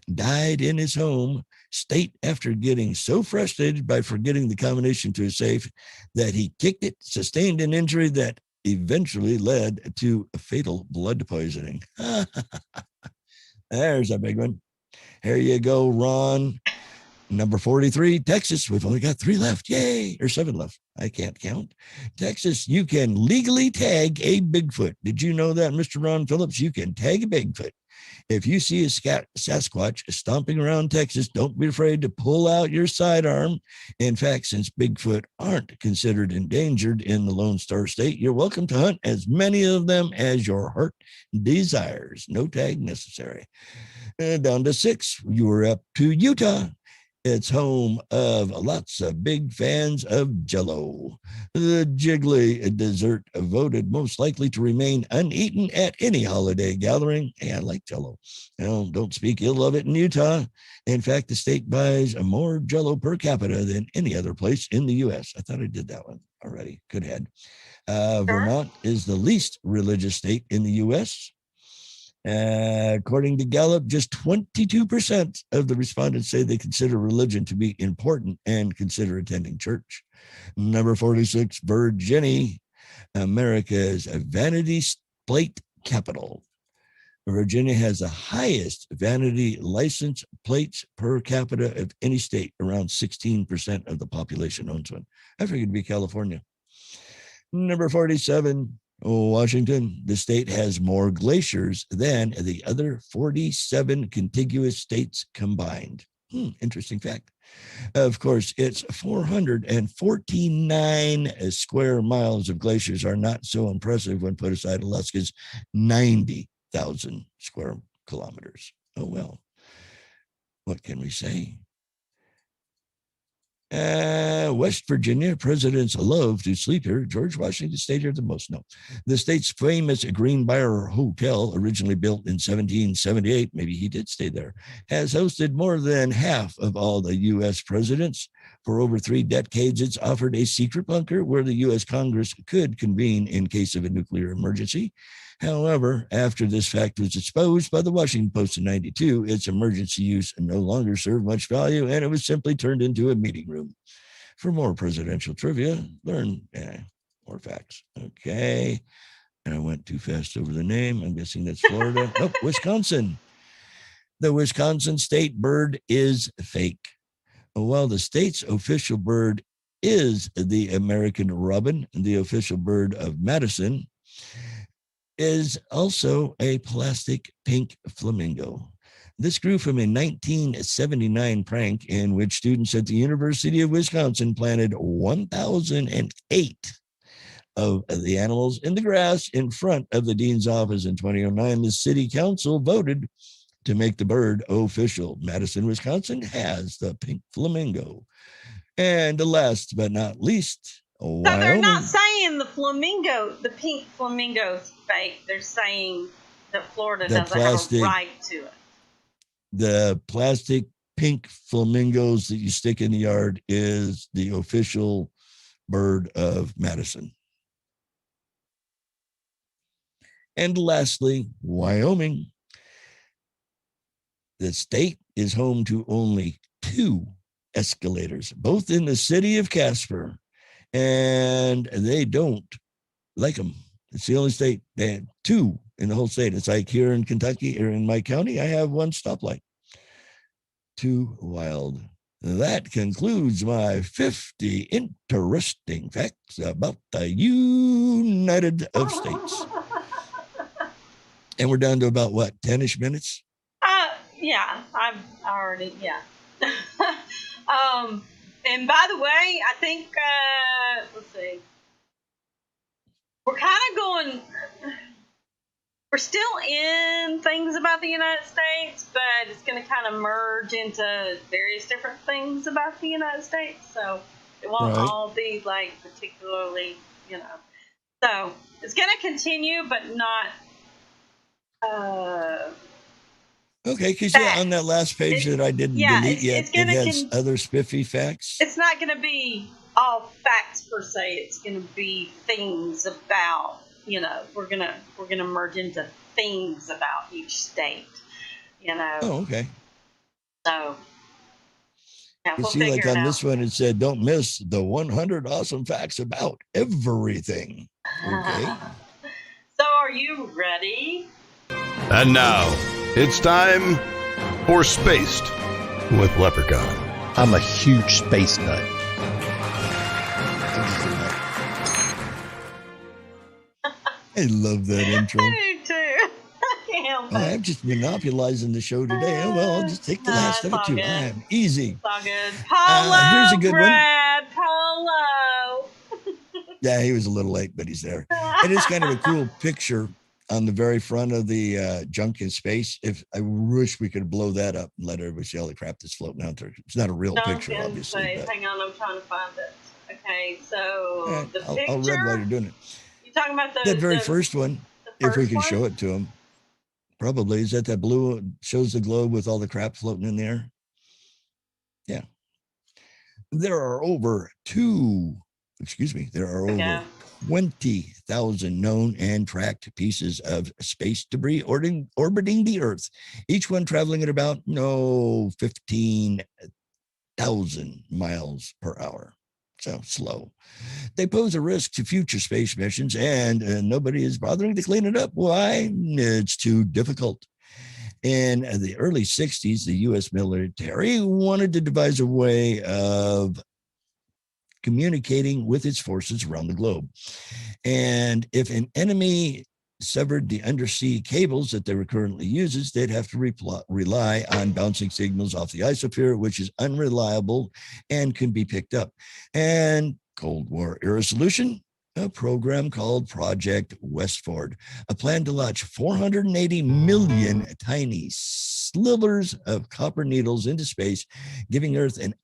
died in his home state after getting so frustrated by forgetting the combination to his safe that he kicked it, sustained an injury that eventually led to a fatal blood poisoning. There's a big one. Here you go, Ron. Number 43, Texas. We've only got 3 left. Yay. Or 7 left. I can't count. Texas, you can legally tag a Bigfoot. Did you know that, Mr. Ron Phillips? You can tag a Bigfoot. If you see a Sasquatch stomping around Texas, don't be afraid to pull out your sidearm. In fact, since Bigfoot aren't considered endangered in the Lone Star State, you're welcome to hunt as many of them as your heart desires. No tag necessary. Down to 6, you were up to Utah. It's home of lots of big fans of Jell-O. The jiggly dessert voted most likely to remain uneaten at any holiday gathering. Hey, I like Jell-O. Don't speak ill of it in Utah. In fact, the state buys more Jell-O per capita than any other place in the U.S. I thought I did that one already. Good head. Vermont is the least religious state in the U.S. According to Gallup, just 22% of the respondents say they consider religion to be important and consider attending church. Number 46, Virginia, America's vanity plate capital. Virginia has the highest vanity license plates per capita of any state. Around 16% of the population owns one. I figured it'd be California. Number 47, Washington. The state has more glaciers than the other 47 contiguous states combined. Interesting fact. Of course, it's 449 square miles of glaciers are not so impressive when put aside Alaska's 90,000 square kilometers. Oh, well, what can we say? West Virginia, presidents love to sleep here. George Washington stayed here the most. No. The state's famous Greenbrier Hotel, originally built in 1778, maybe he did stay there, has hosted more than half of all the U.S. presidents. For over 3 decades, it's offered a secret bunker where the U.S. Congress could convene in case of a nuclear emergency. However, after this fact was exposed by the Washington Post in 92, its emergency use no longer served much value, and it was simply turned into a meeting room. For more presidential trivia, learn more facts. Okay. And I went too fast over the name. I'm guessing that's Florida. Oh, Wisconsin. The Wisconsin state bird is fake. While the state's official bird is the American robin, the official bird of Madison is also a plastic pink flamingo. This grew from a 1979 prank in which students at the University of Wisconsin planted 1,008 of the animals in the grass in front of the dean's office. In 2009. The city council voted to make the bird official. Madison, Wisconsin has the pink flamingo. And last but not least, Wyoming. So they're not saying the pink flamingo is fake. They're saying that Florida doesn't have a right to it. The plastic pink flamingos that you stick in the yard is the official bird of Madison. And lastly, Wyoming. The state is home to only 2 escalators, both in the city of Casper. And they don't like them. It's the only state. They had 2 in the whole state. It's like here in Kentucky or in my county, I have 1 stoplight. Too wild. That concludes my 50 interesting facts about the United States. And we're down to about what, 10-ish minutes? Yeah, I've already, yeah. And by the way, I think, let's see, we're kind of going, we're still in things about the United States, but it's going to kind of merge into various different things about the United States. So it won't all be like particularly, So it's going to continue, but not, okay, because on that last page that I didn't delete yet, it has other spiffy facts. It's not going to be all facts per se. It's going to be things about, we're gonna merge into things about each state. Oh, okay. So yeah, You we'll see, like figure it on out. this one, it said, don't miss the 100 awesome facts about everything. Okay. So are you ready? And now, it's time for Spaced with Leprechaun. I'm a huge space nut. I love that intro. I do too. I can't help Oh, it. I'm just monopolizing the show today. Oh, well, I'll just take the last of It's it all too. good. I'm easy. It's all good. Polo, Here's a good one. Brad. Polo. Yeah, he was a little late, but he's there. It is kind of a cool picture on the very front of the junk in space. If I wish we could blow that up and let everybody see all the crap that's floating out there. It's not a real Junk picture, in obviously. space. But, Hang on, I'm trying to find it. Okay, so all right, the I'll picture. read while you're doing it. You talking about That very first one, if we can show it to him, probably is that blue shows the globe with all the crap floating in the air. Yeah. There are over 20,000 known and tracked pieces of space debris orbiting the Earth, each one traveling at about 15,000 miles per hour. So slow. They pose a risk to future space missions, and nobody is bothering to clean it up. Why? It's too difficult. In the early 60s, the U.S. military wanted to devise a way of communicating with its forces around the globe. And if an enemy severed the undersea cables that they were currently using, they'd have to rely on bouncing signals off the ionosphere, which is unreliable and can be picked up. And Cold War era solution, a program called Project Westford, a plan to launch 480 million tiny slivers of copper needles into space, giving Earth an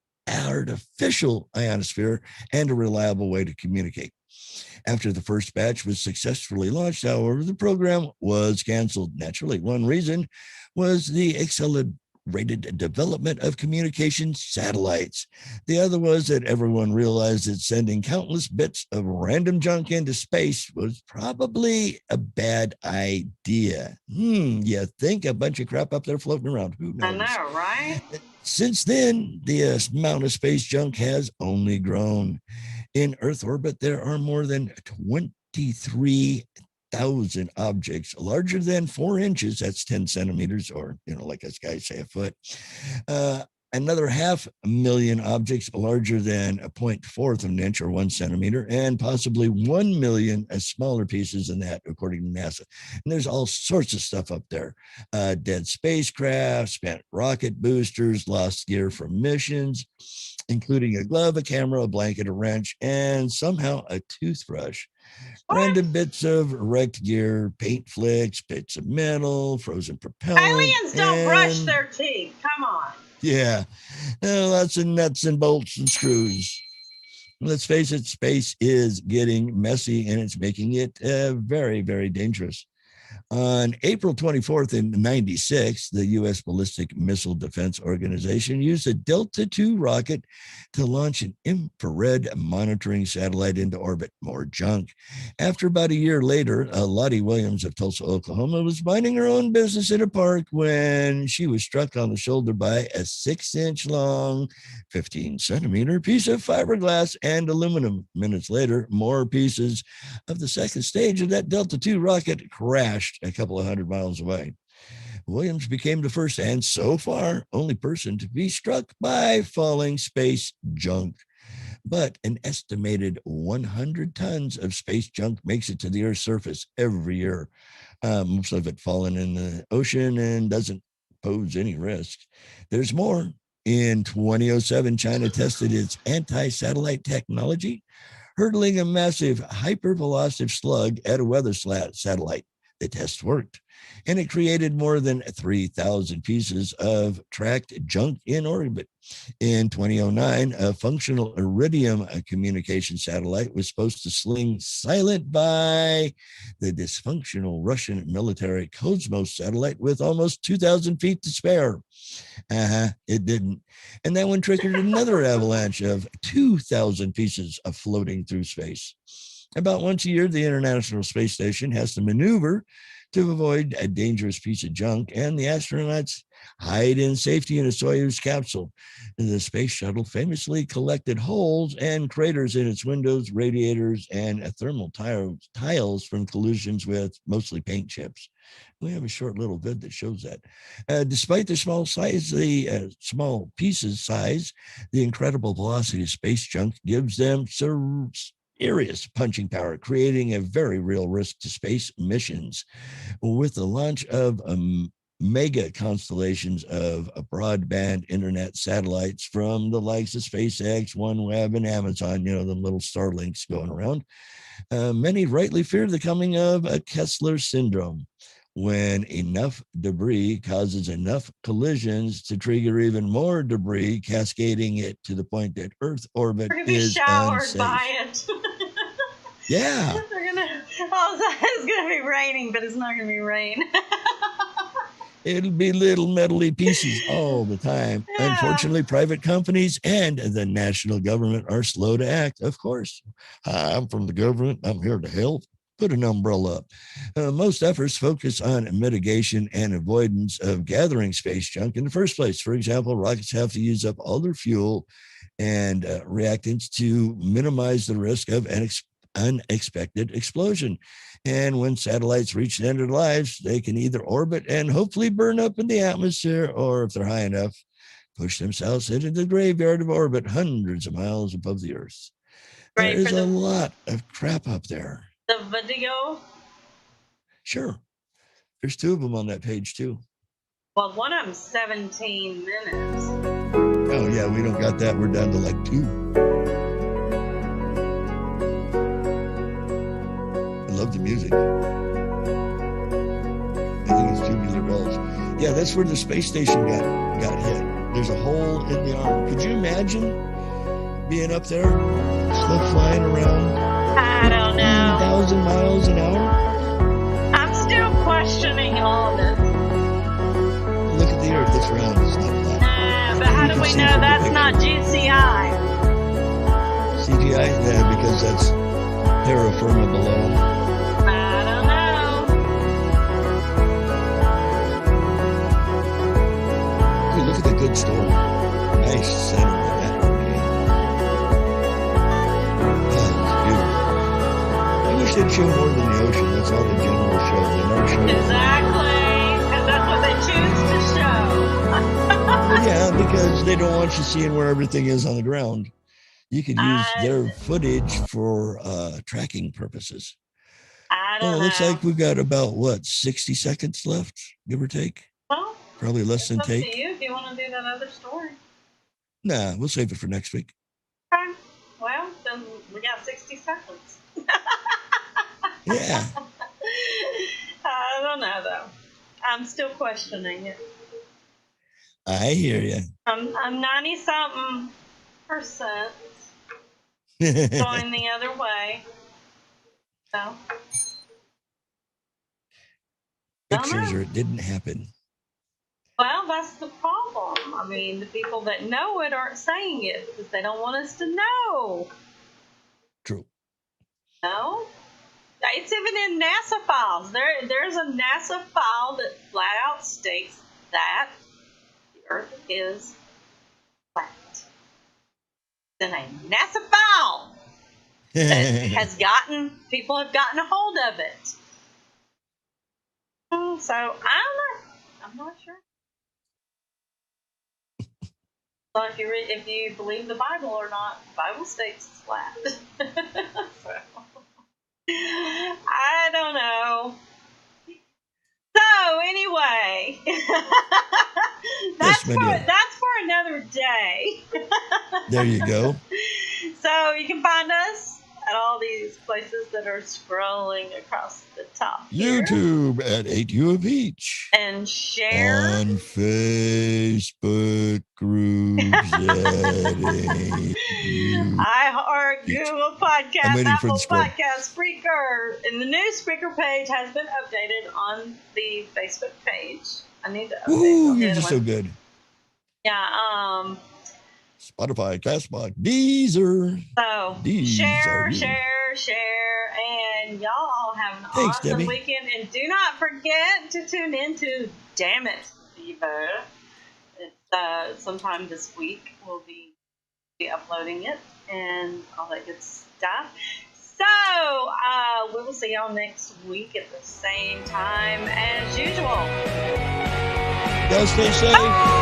artificial ionosphere and a reliable way to communicate. After the first batch was successfully launched, however, the program was canceled. Naturally, one reason was the accelerated development of communication satellites. The other was that everyone realized that sending countless bits of random junk into space was probably a bad idea. You think a bunch of crap up there floating around? Who knows? I know, right? Since then, the amount of space junk has only grown. In Earth orbit, there are more than 23,000 objects larger than 4 inches. That's 10 centimeters, or, like us guys say, a foot. Another 500,000 objects larger than a 0.4 of an inch or 1 centimeter, and possibly 1 million smaller pieces than that, according to NASA. And there's all sorts of stuff up there. Dead spacecraft, spent rocket boosters, lost gear from missions, including a glove, a camera, a blanket, a wrench, and somehow a toothbrush. Random bits of wrecked gear, paint flicks, bits of metal, frozen propellant. Aliens don't brush their teeth. Come on. Yeah, lots of nuts and bolts and screws. Let's face it, space is getting messy, and it's making it very, very dangerous. On April 24th in 96, the U.S. Ballistic Missile Defense Organization used a Delta II rocket to launch an infrared monitoring satellite into orbit. More junk. After about a year later, Lottie Williams of Tulsa, Oklahoma, was minding her own business in a park when she was struck on the shoulder by a 6-inch long, 15-centimeter piece of fiberglass and aluminum. Minutes later, more pieces of the second stage of that Delta II rocket crashed a couple of 100 miles away. Williams became the first and so far only person to be struck by falling space junk. But an estimated 100 tons of space junk makes it to the Earth's surface every year. Most of it falling in the ocean and doesn't pose any risk. There's more. In 2007, China tested its anti-satellite technology, hurtling a massive hypervelocity slug at a weather satellite. The test worked, and it created more than 3,000 pieces of tracked junk in orbit. In 2009, a functional Iridium communication satellite was supposed to sling silent by the dysfunctional Russian military Cosmos satellite with almost 2,000 feet to spare. It didn't. And that one triggered another avalanche of 2,000 pieces of floating through space. About once a year, the International Space Station has to maneuver to avoid a dangerous piece of junk, and the astronauts hide in safety in a Soyuz capsule. And the space shuttle famously collected holes and craters in its windows, radiators, and thermal tiles from collisions with mostly paint chips. We have a short little vid that shows that. Despite the small size, the small pieces size, the incredible velocity of space junk gives them serious punching power, creating a very real risk to space missions. With the launch of mega constellations of broadband internet satellites from the likes of SpaceX, OneWeb, and Amazon, the little Starlinks going around, many rightly fear the coming of a Kessler syndrome, when enough debris causes enough collisions to trigger even more debris, cascading it to the point that Earth orbit is showered unsafe. By it. Yeah. It's gonna be raining, but it's not gonna be rain. It'll be little metally pieces all the time. Yeah. Unfortunately, private companies and the national government are slow to act. Of course, hi, I'm from the government. I'm here to help. Put an umbrella up. Most efforts focus on mitigation and avoidance of gathering space junk in the first place. For example, rockets have to use up all their fuel and reactants to minimize the risk of an unexpected explosion. And when satellites reach the end of their lives, they can either orbit and hopefully burn up in the atmosphere, or if they're high enough, push themselves into the graveyard of orbit hundreds of miles above the Earth. There is a lot of crap up there. The video? Sure. There's 2 of them on that page, too. Well, one of them's 17 minutes. Oh, yeah, we don't got that. We're down to like 2. I love the music. I think it's Tubular Bells. Yeah, that's where the space station got hit. There's a hole in the arm. Could you imagine being up there, stuff flying around? I don't know. 1,000 miles an hour? I'm still questioning all this. Look at the Earth. It's round. It's not flat. But how do we know that's not GCI? CGI? Yeah, because that's terra firma below. I don't know. Hey, look at the good story. Nice center of that. They'd show more than the ocean. That's all the general show. They never show exactly, because that's what they choose to show. Yeah, because they don't want you seeing where everything is on the ground. You could use their footage for tracking purposes. I don't know. It looks like we've got about 60 seconds left, give or take. Well, probably less than take. Up to you if you want to do that other story. Nah, we'll save it for next week. Okay. Well, then we got 60 seconds. Yeah. I don't know though. I'm still questioning it. I hear you. I'm 90-something% going the other way. So. Pictures or it didn't happen. Well, that's the problem. I mean, the people that know it aren't saying it because they don't want us to know. True. No? It's even in NASA files. There's a NASA file that flat out states that the Earth is flat. Then a NASA file that people have gotten a hold of it. So I don't know. I'm not sure. So if you believe the Bible or not, the Bible states it's flat. So. I don't know. So anyway, that's for another day. There you go. So you can find us at all these places that are scrolling across the top here. YouTube at 8U of each. And share. On Facebook groups at 8U. iHeart, Google Podcast, Apple Podcast, Spreaker. And the new Spreaker page has been updated on the Facebook page. I need to update. Ooh, you're just so good. Yeah, Spotify, Castbox, Deezer. So share, share, and y'all all have an Thanks, awesome Debbie. weekend. And do not forget to tune into Damn It, Fever. It's sometime this week. We'll be uploading it and all that good stuff. So we will see y'all next week at the same time as usual. Y'all stay safe.